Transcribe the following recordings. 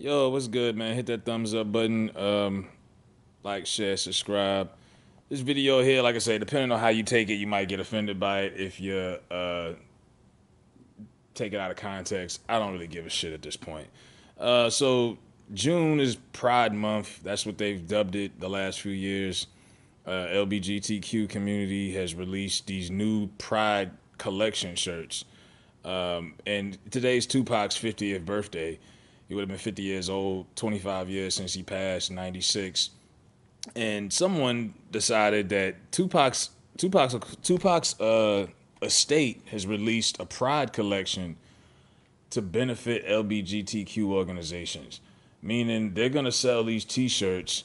Yo, what's good, man? Hit that thumbs up button. Like, share, subscribe. This video here, like I say, depending on how you take it, you might get offended by it if you take it out of context. I don't really give a shit at this point. So June is Pride Month. That's what they've dubbed it the last few years. LGBTQ community has released these new Pride collection shirts. And today's Tupac's 50th birthday. He would have been 50 years old, 25 years since he passed, 96. And someone decided that Tupac's estate has released a Pride collection to benefit LGBTQ organizations, meaning they're gonna sell these T-shirts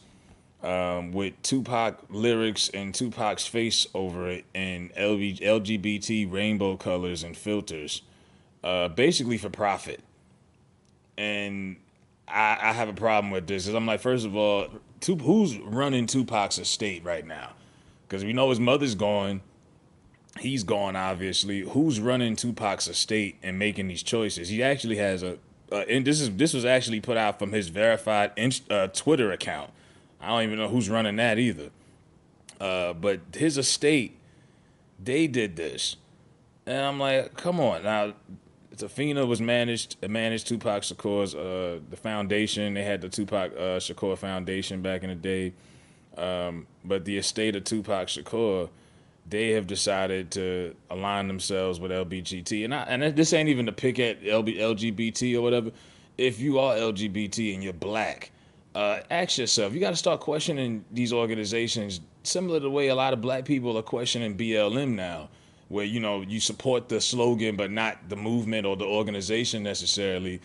with Tupac lyrics and Tupac's face over it in LGBT rainbow colors and filters, basically for profit. And I have a problem with this. Cause I'm like, first of all, who's running Tupac's estate right now? Because we know his mother's gone. He's gone, obviously. Who's running Tupac's estate and making these choices? He actually has and this was actually put out from his verified Twitter account. I don't even know who's running that either. But his estate, they did this, and I'm like, come on now. Tafina was managed Tupac Shakur's the foundation. They had the Tupac Shakur Foundation back in the day, but the estate of Tupac Shakur, they have decided to align themselves with LBGT. And this ain't even to pick at LGBT or whatever. If you are LGBT and you're black, ask yourself. You got to start questioning these organizations, similar to the way a lot of black people are questioning BLM now, where you support the slogan but not the movement or the organization necessarily.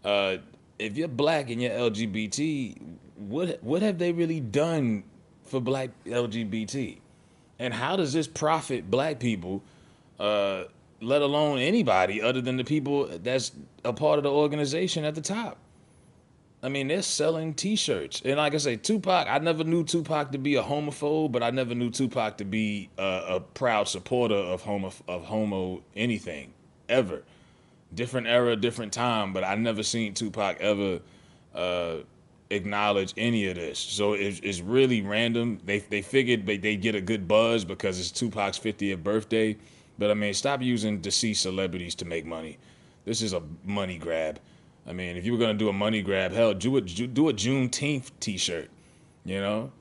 If you're black and you're LGBT, what have they really done for black LGBT? And how does this profit black people, let alone anybody other than the people that's a part of the organization at the top? I mean, they're selling T-shirts, and like I say, Tupac. I never knew Tupac to be a homophobe, but I never knew Tupac to be a proud supporter of homo anything ever. Different era, different time, but I never seen Tupac ever acknowledge any of this. So it's really random. They figured they get a good buzz because it's Tupac's 50th birthday, but I mean, stop using deceased celebrities to make money. This is a money grab. I mean, if you were gonna do a money grab, hell, do a Juneteenth T-shirt. You know,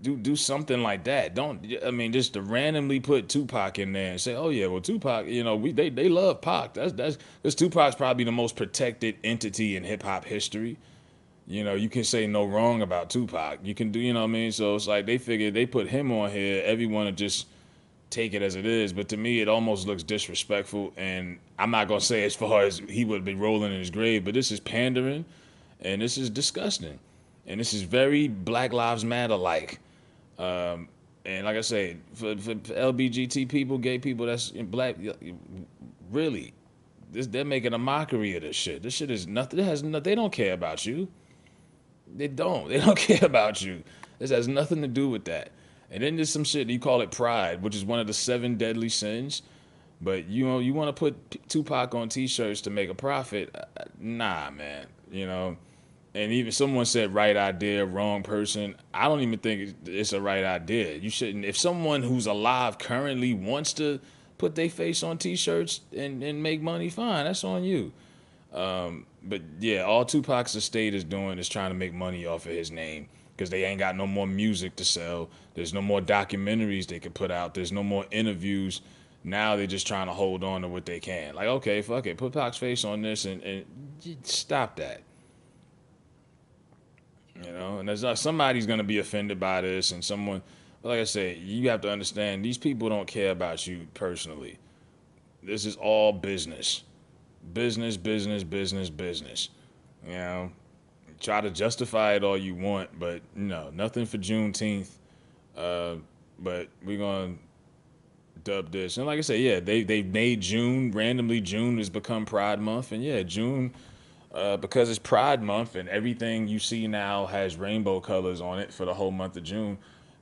do something like that. Don't I mean just to randomly put Tupac in there and say, oh yeah, well Tupac, they love Pac. That's because Tupac's probably the most protected entity in hip hop history. You can say no wrong about Tupac. You can do, what I mean? So it's like they figured they put him on here, everyone would just take it as it is. But to me, it almost looks disrespectful. And I'm not going to say as far as he would be rolling in his grave, but this is pandering and this is disgusting. And this is very Black Lives Matter like. And like I say, for LBGT people, gay people, that's black, really, they're making a mockery of this shit. This shit is nothing. They don't care about you. They don't. They don't care about you. This has nothing to do with that. And then there's some shit you call it pride, which is one of the 7 deadly sins. But you want to put Tupac on T-shirts to make a profit? Nah, man. And even someone said right idea, wrong person. I don't even think it's a right idea. You shouldn't. If someone who's alive currently wants to put their face on T-shirts and make money, fine. That's on you. But yeah, all Tupac's estate is doing is trying to make money off of his name because they ain't got no more music to sell. There's no more documentaries they could put out. There's no more interviews. Now they're just trying to hold on to what they can. Like, okay, fuck it. Put Pac's face on this and stop that. And there's somebody's going to be offended by this and someone, like I said, you have to understand these people don't care about you personally. This is all business. Business, business, business, business. You know, try to justify it all you want, but no, nothing for Juneteenth. But we're gonna dub this, and like I said, yeah, they made June randomly. June has become Pride Month, and yeah, June, because it's Pride Month, and everything you see now has rainbow colors on it for the whole month of June.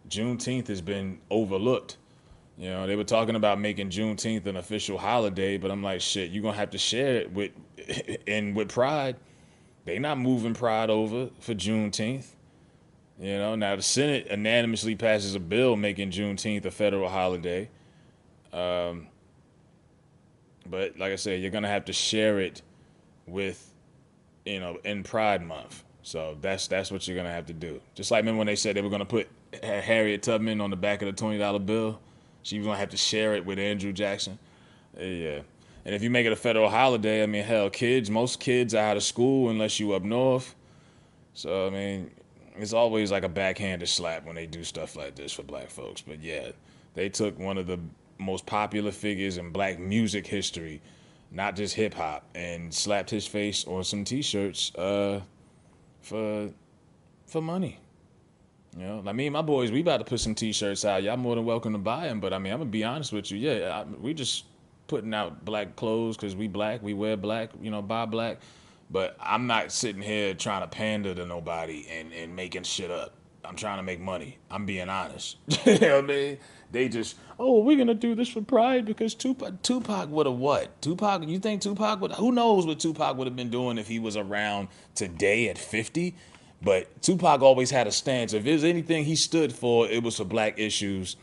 Juneteenth has been overlooked. They were talking about making Juneteenth an official holiday, but I'm like, shit, you're gonna have to share it with Pride. They not moving Pride over for Juneteenth. Now the Senate unanimously passes a bill making Juneteenth a federal holiday. But like I said, you're gonna have to share it with, in Pride Month. So that's what you're gonna have to do. Just like remember when they said they were gonna put Harriet Tubman on the back of the $20 bill, she was gonna have to share it with Andrew Jackson. Yeah. And if you make it a federal holiday, I mean, hell, most kids are out of school unless you up north. So I mean, it's always like a backhanded slap when they do stuff like this for black folks. But yeah, they took one of the most popular figures in black music history, not just hip hop, and slapped his face on some T-shirts for money. Like me and my boys, we about to put some T-shirts out. Y'all more than welcome to buy them. But I mean, I'm gonna be honest with you. Yeah, we just putting out black clothes because we black, we wear black, buy black. But I'm not sitting here trying to pander to nobody and making shit up. I'm trying to make money. I'm being honest. You know what I mean? They just, oh, we're gonna do this for Pride because Tupac would have what? Tupac? You think Tupac would? Who knows what Tupac would have been doing if he was around today at 50? But Tupac always had a stance. If there's anything he stood for, it was for black issues.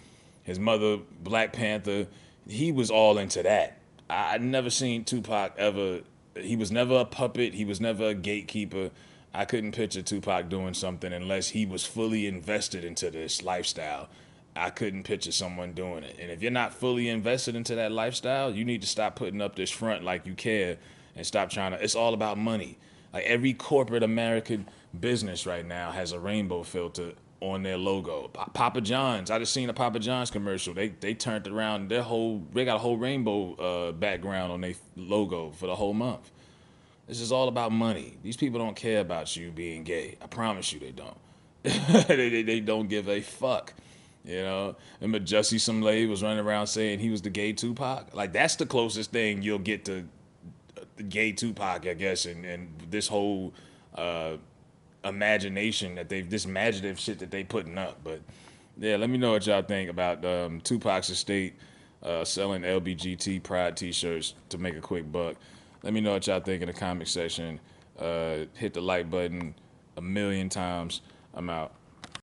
His mother, Black Panther, he was all into that. I never seen Tupac ever. He was never a puppet. He was never a gatekeeper. I couldn't picture Tupac doing something unless he was fully invested into this lifestyle. I couldn't picture someone doing it. And if you're not fully invested into that lifestyle, you need to stop putting up this front like you care and stop trying to. It's all about money. Like every corporate American business right now has a rainbow filter on their logo. Papa John's, I just seen a Papa John's commercial. They turned around they got a whole rainbow background on their logo for the whole month. This is all about money. These people don't care about you being gay. I promise you they don't. they don't give a fuck. Remember Jussie Smollett was running around saying he was the gay Tupac? Like that's the closest thing you'll get to the gay Tupac, I guess, and this whole imagination this imaginative shit that they putting up. But yeah, let me know what y'all think about Tupac's estate selling LBGT Pride T-shirts to make a quick buck. Let me know what y'all think in the comment section. Hit the like button 1,000,000 times. I'm out.